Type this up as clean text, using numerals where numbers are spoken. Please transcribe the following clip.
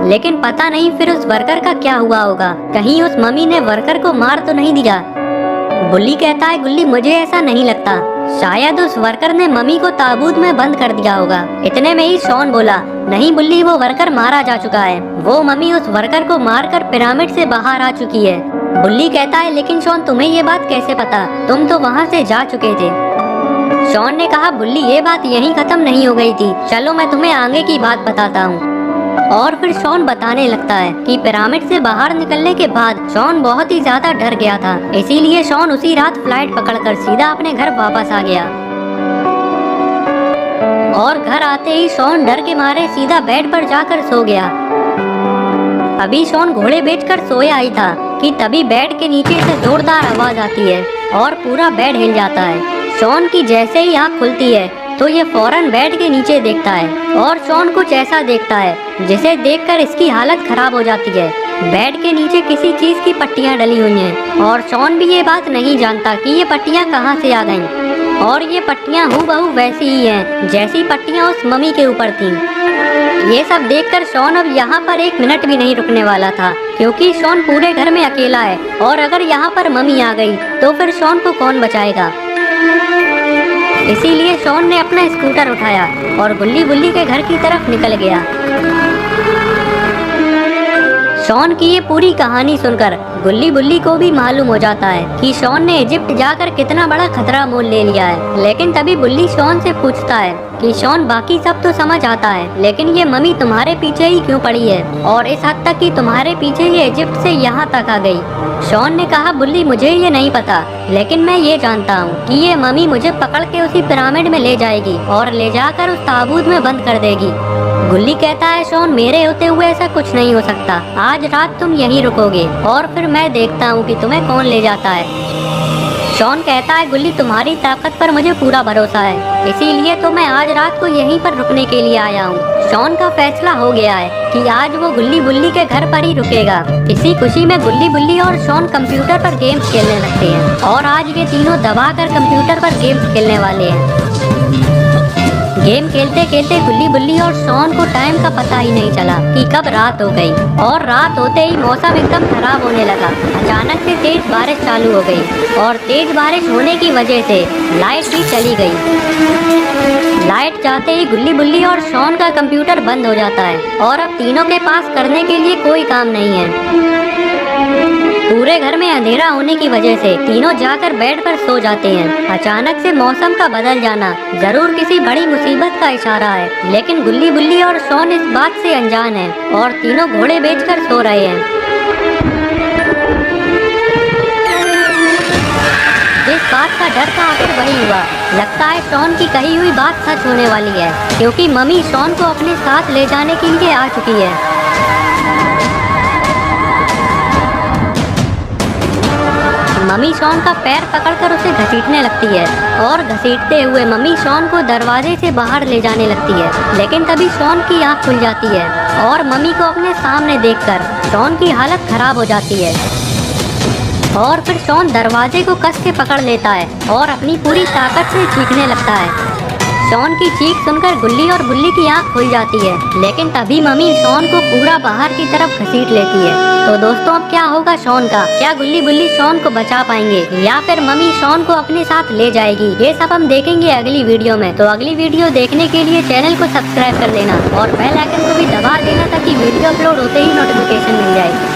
लेकिन पता नहीं फिर उस वर्कर का क्या हुआ होगा। कहीं उस मम्मी ने वर्कर को मार तो नहीं दिया। बुल्ली कहता है गुल्ली मुझे ऐसा नहीं लगता, शायद उस वर्कर ने मम्मी को ताबूत में बंद कर दिया होगा। इतने में ही शॉन बोला नहीं बुल्ली, वो वर्कर मारा जा चुका है। वो मम्मी उस वर्कर को मारकर पिरामिड से बाहर आ चुकी है। बुल्ली कहता है लेकिन शॉन तुम्हें ये बात कैसे पता, तुम तो वहाँ से जा चुके थे। शॉन ने कहा बुल्ली ये बात यहीं खत्म नहीं हो गई थी, चलो मैं तुम्हें आगे की बात बताता हूँ। और फिर शॉन बताने लगता है कि पिरामिड से बाहर निकलने के बाद शॉन बहुत ही ज्यादा डर गया था, इसीलिए शॉन उसी रात फ्लाइट पकड़कर सीधा अपने घर वापस आ गया। और घर आते ही शॉन डर के मारे सीधा बेड पर जाकर सो गया। अभी शॉन घोड़े बेचकर सोया ही था कि तभी बेड के नीचे से जोरदार आवाज आती है और पूरा बेड हिल जाता है। शॉन की जैसे ही आँख खुलती है तो ये फौरन बेड के नीचे देखता है और शॉन कुछ ऐसा देखता है जिसे देखकर इसकी हालत खराब हो जाती है। बेड के नीचे किसी चीज की पट्टियां डली हुई हैं और शॉन भी ये बात नहीं जानता कि ये पट्टियां कहां से आ गईं। और ये पट्टियां हूबहू वैसी ही हैं जैसी पट्टियां उस मम्मी के ऊपर थीं। ये सब देखकर शॉन अब यहाँ पर एक मिनट भी नहीं रुकने वाला था, क्योंकि शॉन पूरे घर में अकेला है और अगर यहाँ पर मम्मी आ गई तो फिर शॉन को कौन बचाएगा। इसीलिए शॉन ने अपना स्कूटर उठाया और गुल्ली बुल्ली के घर की तरफ निकल गया। शॉन की ये पूरी कहानी सुनकर गुल्ली बुल्ली को भी मालूम हो जाता है कि शॉन ने इजिप्ट जाकर कितना बड़ा खतरा मोल ले लिया है। लेकिन तभी बुल्ली शॉन से पूछता है कि शॉन बाकी सब तो समझ आता है, लेकिन ये मम्मी तुम्हारे पीछे ही क्यों पड़ी है और इस हद तक कि तुम्हारे पीछे ये इजिप्ट से यहाँ तक आ गई। शॉन ने कहा बुल्ली मुझे ये नहीं पता, लेकिन मैं ये जानता हूँ कि ये मम्मी मुझे पकड़ के उसी पिरामिड में ले जाएगी और ले जाकर उस ताबूत में बंद कर देगी। गुल्ली कहता है शॉन मेरे होते हुए ऐसा कुछ नहीं हो सकता, आज रात तुम यहीं रुकोगे और फिर मैं देखता हूँ कि तुम्हें कौन ले जाता है। शॉन कहता है गुल्ली तुम्हारी ताकत पर मुझे पूरा भरोसा है, इसीलिए तो मैं आज रात को यहीं पर रुकने के लिए आया हूँ। शॉन का फैसला हो गया है कि आज वो गुल्ली बुल्ली के घर पर ही रुकेगा। इसी खुशी में गुल्ली बुल्ली और शॉन कंप्यूटर पर गेम्स खेलने लगते हैं और आज ये तीनों दबाकर कंप्यूटर पर गेम्स खेलने वाले हैं। गेम खेलते खेलते गुल्ली बुल्ली और शॉन को टाइम का पता ही नहीं चला कि कब रात हो गई। और रात होते ही मौसम एकदम खराब होने लगा। अचानक से तेज बारिश चालू हो गई और तेज बारिश होने की वजह से लाइट भी चली गई। लाइट जाते ही गुल्ली बुल्ली और शॉन का कंप्यूटर बंद हो जाता है और अब तीनों के पास करने के लिए कोई काम नहीं है। पूरे घर में अंधेरा होने की वजह से तीनों जाकर बेड पर सो जाते हैं। अचानक से मौसम का बदल जाना जरूर किसी बड़ी मुसीबत का इशारा है, लेकिन गुल्ली बुल्ली और शॉन इस बात से अनजान है और तीनों घोड़े बेचकर सो रहे हैं। जिस बात का डर था आखिर वही हुआ। लगता है शॉन की कही हुई बात सच होने वाली है, क्योंकि मम्मी शॉन को अपने साथ ले जाने के लिए आ चुकी है। मम्मी शॉन का पैर पकड़कर उसे घसीटने लगती है और घसीटते हुए मम्मी शॉन को दरवाजे से बाहर ले जाने लगती है। लेकिन तभी शॉन की आंख खुल जाती है और मम्मी को अपने सामने देखकर शॉन की हालत खराब हो जाती है। और फिर शॉन दरवाजे को कस के पकड़ लेता है और अपनी पूरी ताकत से चीखने लगता है। शॉन की चीख सुनकर गुल्ली और बुल्ली की आंख खुल जाती है, लेकिन तभी मम्मी शॉन को पूरा बाहर की तरफ घसीट लेती है। तो दोस्तों अब क्या होगा शॉन का? क्या गुल्ली बुल्ली शॉन को बचा पाएंगे या फिर मम्मी शॉन को अपने साथ ले जाएगी? ये सब हम देखेंगे अगली वीडियो में। तो अगली वीडियो देखने के लिए चैनल को सब्सक्राइब कर लेना और बेल आइकन को भी दबा देना ताकि वीडियो अपलोड होते ही नोटिफिकेशन मिल जाए।